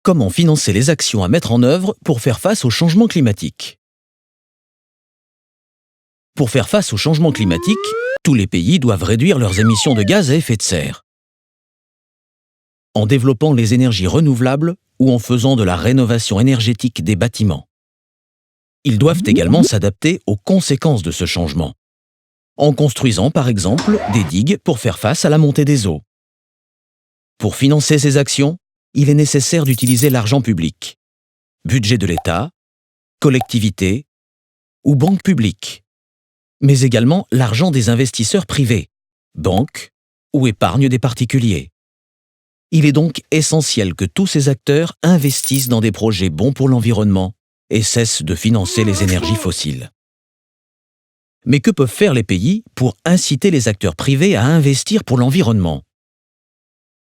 Comment financer les actions à mettre en œuvre pour faire face au changement climatique? Pour faire face au changement climatique, tous les pays doivent réduire leurs émissions de gaz à effet de serre. En développant les énergies renouvelables ou en faisant de la rénovation énergétique des bâtiments. Ils doivent également s'adapter aux conséquences de ce changement, en construisant par exemple des digues pour faire face à la montée des eaux. Pour financer ces actions, il est nécessaire d'utiliser l'argent public, budget de l'État, collectivités ou banques publiques, mais également l'argent des investisseurs privés, banques ou épargne des particuliers. Il est donc essentiel que tous ces acteurs investissent dans des projets bons pour l'environnement et cessent de financer les énergies fossiles. Mais que peuvent faire les pays pour inciter les acteurs privés à investir pour l'environnement?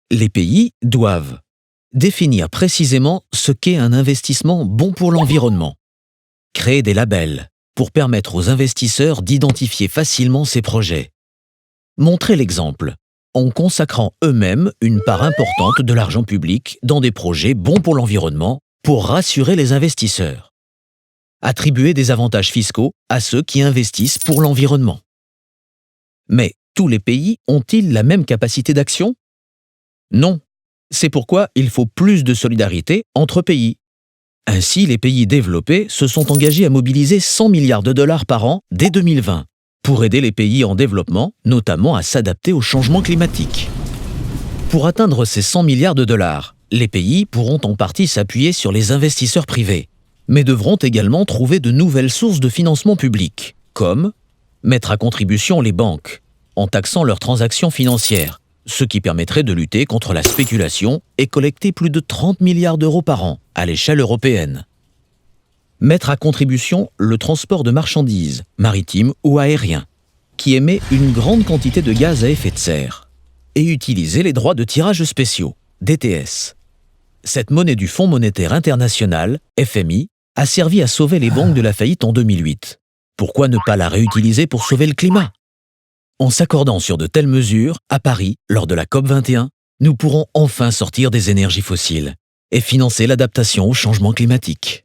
Les pays doivent définir précisément ce qu'est un investissement bon pour l'environnement, créer des labels pour permettre aux investisseurs d'identifier facilement ces projets, montrer l'exemple en consacrant eux-mêmes une part importante de l'argent public dans des projets bons pour l'environnement pour rassurer les investisseurs, attribuer des avantages fiscaux à ceux qui investissent pour l'environnement. Mais tous les pays ont-ils la même capacité d'action? Non. C'est pourquoi il faut plus de solidarité entre pays. Ainsi, les pays développés se sont engagés à mobiliser 100 milliards de dollars par an dès 2020 pour aider les pays en développement, notamment à s'adapter au changement climatique. Pour atteindre ces 100 milliards de dollars, les pays pourront en partie s'appuyer sur les investisseurs privés, mais devront également trouver de nouvelles sources de financement public, comme mettre à contribution les banques, en taxant leurs transactions financières, ce qui permettrait de lutter contre la spéculation et collecter plus de 30 milliards d'euros par an à l'échelle européenne. Mettre à contribution le transport de marchandises, maritimes ou aériens, qui émet une grande quantité de gaz à effet de serre, et utiliser les droits de tirage spéciaux, DTS. Cette monnaie du Fonds monétaire international, FMI, a servi à sauver les banques de la faillite en 2008. Pourquoi ne pas la réutiliser pour sauver le climat? En s'accordant sur de telles mesures, à Paris, lors de la COP21, nous pourrons enfin sortir des énergies fossiles et financer l'adaptation au changement climatique.